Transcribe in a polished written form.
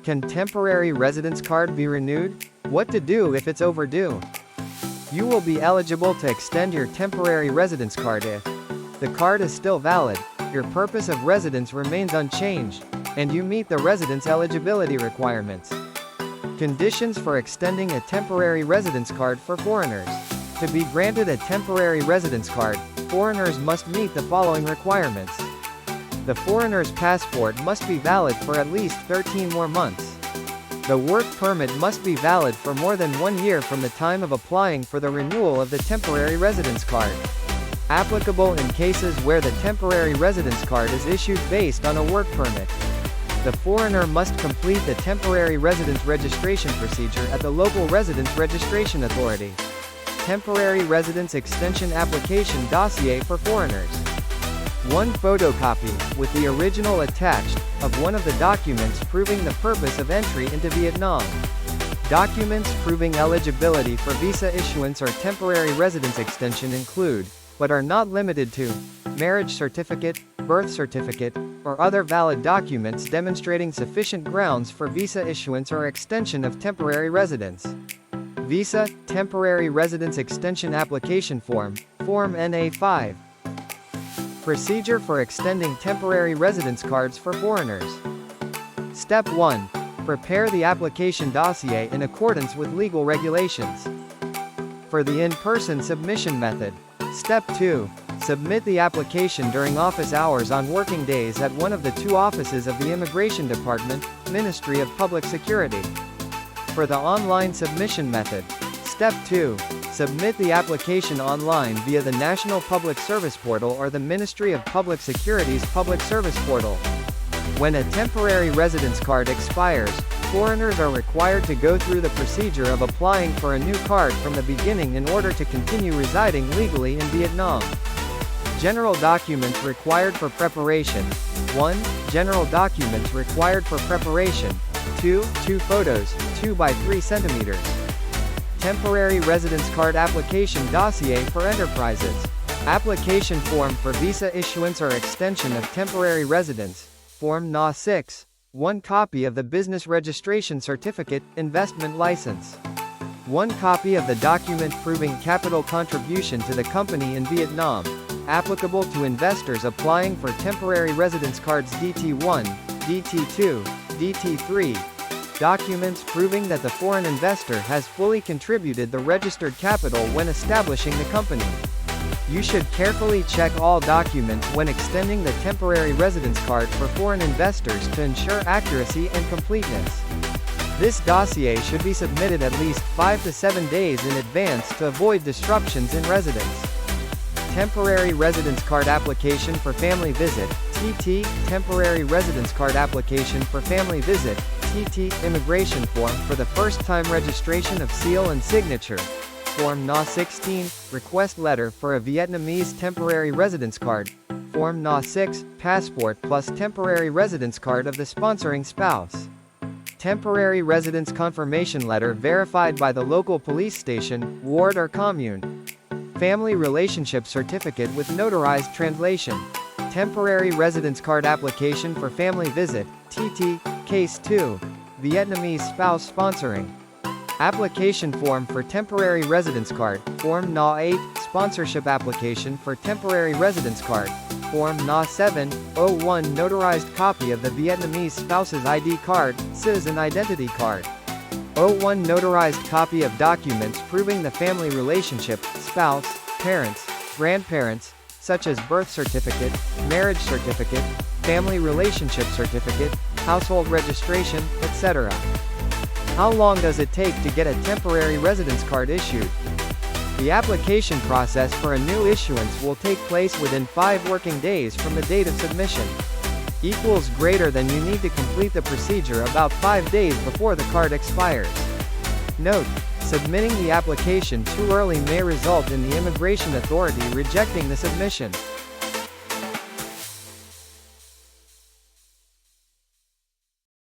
Can temporary residence card be renewed? What to do if it's overdue? You will be eligible to extend your temporary residence card if the card is still valid, your purpose of residence remains unchanged, and you meet the residence eligibility requirements. Conditions for extending a temporary residence card for foreigners. To be granted a temporary residence card, foreigners must meet the following requirements. The foreigner's passport must be valid for at least 13 more months. The work permit must be valid for more than 1 year from the time of applying for the renewal of the temporary residence card. Applicable in cases where the temporary residence card is issued based on a work permit. The foreigner must complete the temporary residence registration procedure at the local residence registration authority. Temporary residence extension application dossier for foreigners. 1 photocopy, with the original attached, of one of the documents proving the purpose of entry into Vietnam. Documents proving eligibility for visa issuance or temporary residence extension include, but are not limited to, marriage certificate, birth certificate, or other valid documents demonstrating sufficient grounds for visa issuance or extension of temporary residence. Visa, Temporary Residence Extension Application Form, Form NA5. Procedure for extending temporary residence cards for foreigners. Step 1. Prepare the application dossier in accordance with legal regulations. For the in-person submission method. Step 2. Submit the application during office hours on working days at one of the 2 offices of the Immigration Department, Ministry of Public Security. For the online submission method. Step 2. Submit the application online via the National Public Service Portal or the Ministry of Public Security's Public Service Portal. When a temporary residence card expires, foreigners are required to go through the procedure of applying for a new card from the beginning in order to continue residing legally in Vietnam. General documents required for preparation. 1. General documents required for preparation. 2 photos, 2 by 3 centimeters. Temporary residence card application dossier for enterprises. Application form for visa issuance or extension of temporary residence. Form NA6. 1 copy of the business registration certificate, investment license. 1 copy of the document proving capital contribution to the company in Vietnam. Applicable to investors applying for temporary residence cards DT1, DT2, DT3. Documents proving that the foreign investor has fully contributed the registered capital when establishing the company. You should carefully check all documents when extending the temporary residence card for foreign investors to ensure accuracy and completeness. This dossier should be submitted at least 5 to 7 days in advance to avoid disruptions in residence. Temporary residence card application for family visit, TT, temporary residence card application for family visit, TT, immigration form for the first-time registration of seal and signature. Form NA16, request letter for a Vietnamese temporary residence card. Form NA6, passport plus temporary residence card of the sponsoring spouse. Temporary residence confirmation letter verified by the local police station, ward or commune. Family relationship certificate with notarized translation. Temporary residence card application for family visit, TT, Case 2. Vietnamese spouse sponsoring. Application form for temporary residence card, Form NA8, sponsorship application for temporary residence card. Form NA7, 01 notarized copy of the Vietnamese spouse's ID card, citizen identity card. 01 notarized copy of documents proving the family relationship, spouse, parents, grandparents, such as birth certificate, marriage certificate, family relationship certificate, household registration, etc. How long does it take to get a temporary residence card issued? The application process for a new issuance will take place within 5 working days from the date of submission. Equals greater than you need to complete the procedure about 5 days before the card expires. Note: submitting the application too early may result in the immigration authority rejecting the submission.